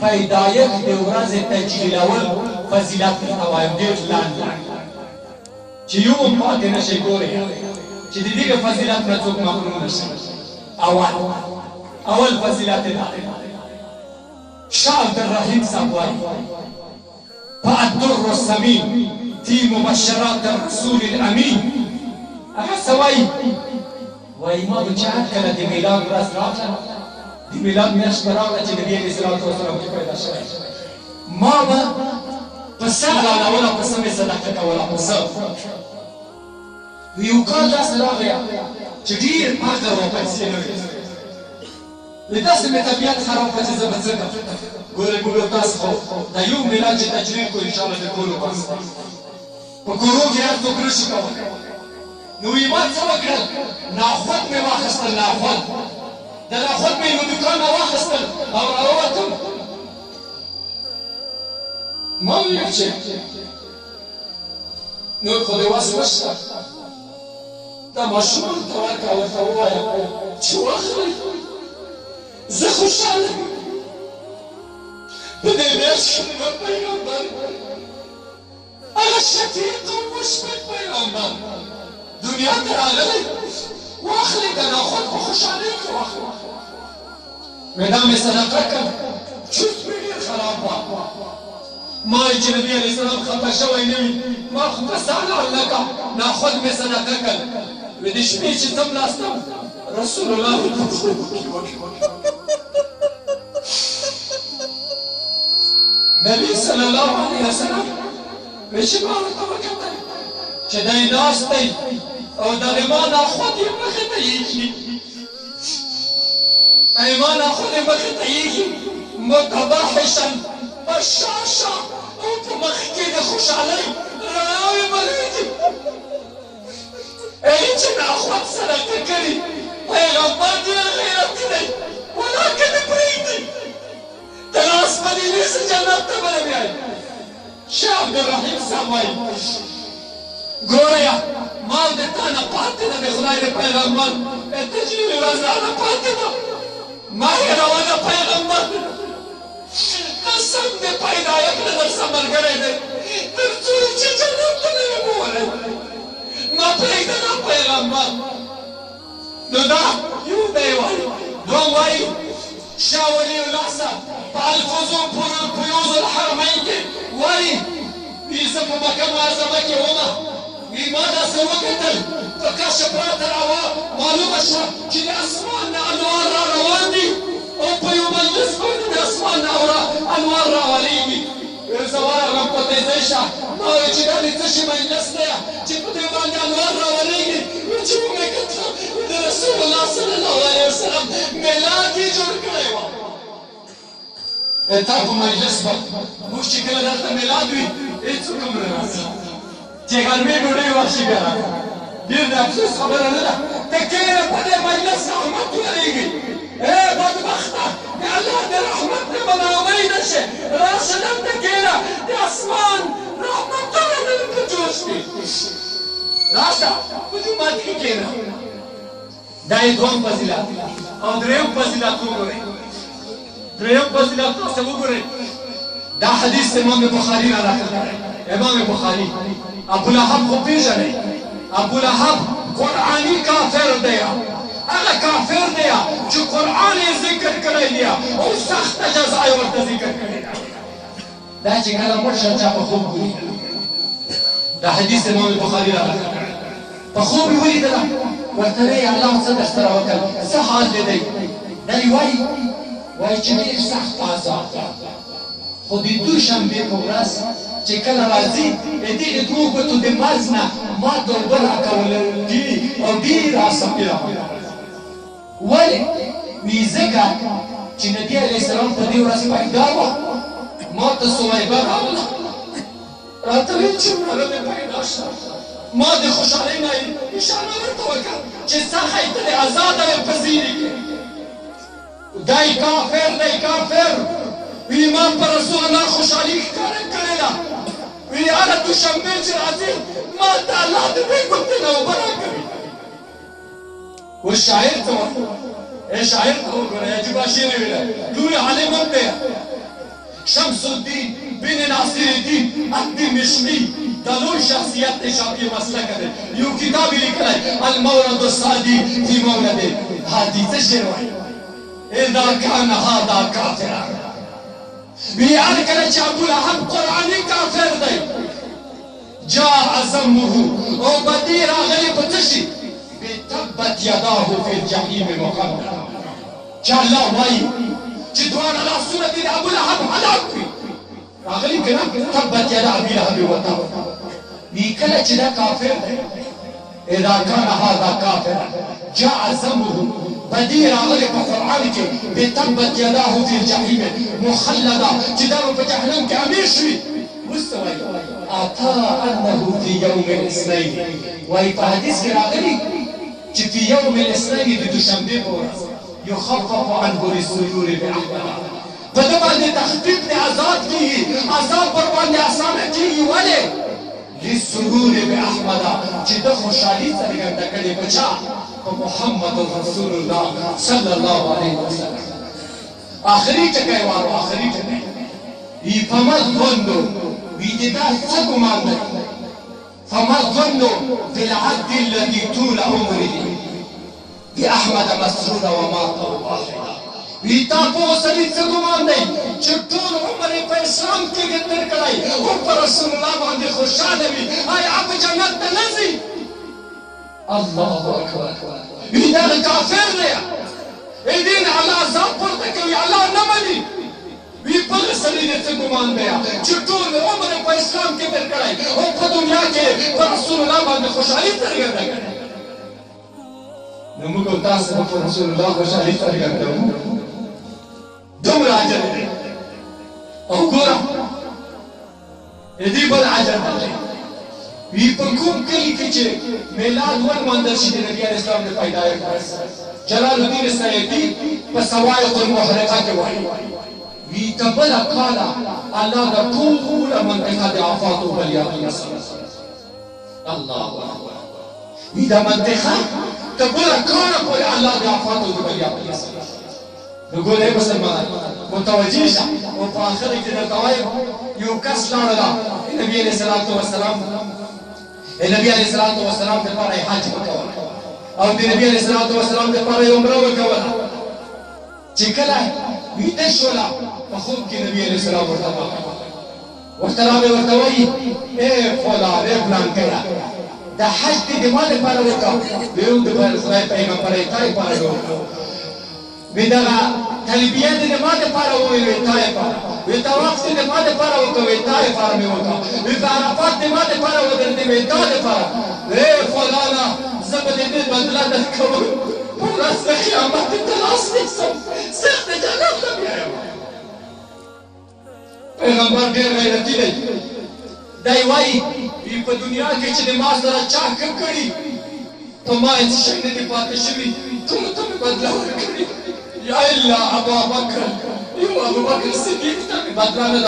پیدایښت د ورځې تجلیلول فضیلت ته وایم ډېر لاندې چې یو هم پاتې نشئ ګورئ چې د دغه فضیلت نه څوک محروم نشي اول فضیلت دا شاه عبدالرحیم صاحب وایي فالدر السمین فی مبشرات الرسول الامین هغه څه وایي وایي ما به چې هر کله د میلاد ورځ راغله د میلاد میاشت به راغله چې نبي علیه السلام کې پیدا شوی ما به پسه حلالوله پسه مې صدقه کوله پسه یو کال داسې راغی چې ډېر فقر و پیسې نه وې له داسې مې طبیعت خراب کړه چې زه به ځکه ګورئ موږ تاسو خو دا یو میلاد چې تجلیل کړو انشاءالله د ټولو پس په کورو کې هر څوک نشي کولی نو ویې ما څه وکړل ناخود مې واخیستل ناخود د ناخود مې یو دوکان نه واخیستل او راووتم ما وویل چې نور خو دې وس نشته دا ماشومانو ته ورکړه ورته ووایه چې واخلئ زه خوشحاله یم په دې میاشت کې د پیغمبر هغه شفیق او مشفق پیغمبر دنیا ته راغلی واخلئ د ناخود په خوشحالۍ کې واخلئ وایي دا مې صدقه کړ چوس مې ډېر خراب وه ما وایي چې نبي علیه السلام خفه شوی نه وي ما خو پسه حلال نه کړه ناخود مې صدقه کړ وایي د شپې چې ځم ناستم رسول الله نبی صلی الله علیه وسلم وایي چې ما ورته وکتل چې دی ناست دی او دغې ما ناخود یې مخې ته ایښي ما ناخود یې مخې ته ایښي متبحشا بشاشا او په مخ کې د خوشحالۍ رڼاوې بلېږي چې ناخود صدقه کړي پیغمبر ډېر غیرتي دی ولاکه دې پرېږدي د لاس په دې نیسي جنت ته به نه بیایي شاه عبدالرحیم صاحب وایي ګوریا ما د تا نه پاتې ده د خدای د پیغمبر تجلیل ورځ رانه پاتې ده ما هېروه د پیغمبر قسم د پیدایښت نه درسه ملګری دی تر څو چې جنت ته نه یم وولی ما پرېږده دا پیغمبر نو دا یو دی وایي دوم وایي شاه ولی الله صاحب په الفوظ پیوز الحرمین کې وایي زه په مکه معظمه کې ومه ما داسې وکتل په کشف راته معلومه شوه چې د اسمان نه انوار را روان دي او په یو مجلس باندې د اسمان نه انوار راولیږي زه ورغلم په تیزۍ شه ما وایي چې دا د څه شي مجلس دی چې په دې باندې انوار راولیږي چې ومې کتل د رسول الله صلی الله علیه وسلم میلاد یې جوړ کړی وه تا په مجلس به موږ چې کله دلته میلاد وي هېڅوک هم نه راځي چې غرمې ډوډۍ ورشي بیا راځه ډېر د افسوس خبره نه ده ته کښېنه په دې مجلس رحمت ولېږي بدبخته د الله د رحمت نه به ناامیده شې راشه دلته کښېنه د اسمان رحمتونه دلته جوش دي راشه په جومات کې کښېنه دا یې دوم فضیلت او درېیم فضیلت وګورئ درېیم فضیلت تاسو وګورئ دا حدیث امام بخاري را نقل کړی امام بخاري ابولهب خو پېژنئ ابولهب قرآني کافر دی هغه کافر دی چې قرآن یې ذکر کړی دی او سخته جزا یې ورته ذکر کړې ده دا چې کله مړ شه چا په خوب ګوري دا حدیث امام بخاري را نقل کړی په خوب یې ولیدله ورته ویې الله څه درسره وکړ څه حال دې دی دی وایي چې ډېر سخت عذاب خو د دوشنبې په ورځ چې کله راځي د دغې دوو ګوتو د مرز نه ما ته اوبه راکول کېږي او ډېر عصبي راغلی ولې وایي ځکه چې نبي علیه السلام په دې ورځ پیدا وه ما ته صهیبه راغله راته ویل چې وروره مې پیدا شوه ما د خوشحالۍ نه اشاره ورته وکړه چې څخه ته د ازاده یې پذیرې کړې دی کافر دی کافر وی ما پر رسول الله خوشحالي ښکاره کړې ده وی هغه دوشنبې چې راځي ما ته الله د دې ګوتې نه اوبه راکوي اوس شاعر ته شاعر ته وګوره عجیبه شعر یې ویلی لوی عالم هم دی शम्सुद्दीन बिन नासिरुद्दीन अद-दिमश्की दलों शख्सियत ने शाफी मसला करे यू किताब लिखा है अल मौरद सादी फी मौरद हादी से शेरवाई इदा कान हादा काफिरा बियान करे अबू लहब कुरानी काफिर दे जा अज़मुहु ओ बदीरा गली पतशी बेतब्बत यदाहु फी जहीम मुक़द्दर चला वाई चिदवान अला सुन्नत अबू लहब हलाक अगली कना तब्बत यदा अबी लहब व तब बिकल चिदा काफिर इदा कान हादा काफिर जा अज़मुहु बदीरा गली कुरान के बेतब्बत यदाहु फी जहीम मुखल्लदा चिदा जहन्नम के अमीर शुई मुस्तवी आता अन्नहु फी यौम al-ithnayn वाई हदीस के रागली कि फी यौम al-ithnayn दुशंबे को युखफ़फ़ अन्हु लिस्सुरूर बिअहमदा बदबा ने तखफीफ ने आजाद की आजाद परवान ने आसान की वाले लिस्सुरूर बिअहमदा जिदा खुशहाली सरगर्दा करे बचा तो मोहम्मद रसूलुल्लाह सल्लल्लाहु अलैहि वसल्लम आखिरी जगह वालो आखिरी जगह ये फमल ظنو بيددا سقمان فما الظن بالعبد الذي طول عمره بأحمد مسرور وما طول واحدا بيتابو سلي سقمان طول عمره په اسلام کې ګټر کړای او پر رسول الله باندې خوشاله وي اي اب جنت ته نزي الله اکبر بيدا کافر نه دین الله عذاب پورته کوي الله نه مني وی پر سړي دې څه ګمان بیا چې ټول عمر په اسلام کې تیر کړای او په دنیا کې پر رسول الله باندې خوشحالي څرګنده کړه نو موږ تاسو په رسول الله خوشحالي څرګنده کوو دومره اجر دی او ګوره دې بل اجر دی وی په کوم کلی کې چې میلاد ورمانځل شي د نبی اسلام د پیدایښت جلال الدین سیدی په سوایق المحرقه کې وایي ويتبلا قال الله ده طول منطقه دي عفاته باليابين الله اكبر اذا منطقه تبلا قال الله دي عفاته باليابين نقول ايه مسلمان متوجه شه وفي اخر كده الطوائف يوكس لا النبي عليه الصلاه والسلام د پاره حج وکول او د نبی عليه الصلاه والسلام د پاره عمره وکول چې کله ویده شولا په خوب کې نبی عليه السلام ورته وایي اے فلان اے فلان کړه د حج د ما لپاره وکړه دیو د خدای پیغمبر ایتای پاره وکړه ودغه تلبیه د ما لپاره ویل ایتای پاره وی طواف د ما لپاره وکړه ایتای پاره مې وکړه وی عرفات د ما لپاره وګرځې ایتای لپاره اے فلانا زبد دې بدلا د کوم ورځ قیامت ته لاس نسم سخت جنت ته بیایم پیغمبر ډېر غیرتي دی دی وایي په دنیا کې چې د ما سره چا کړي په ما هیڅ شی نه دي پاتې شوي ته مې بدله ورکړې یا الا ابا بکر یو ابو بکر صدیق ته مې بدله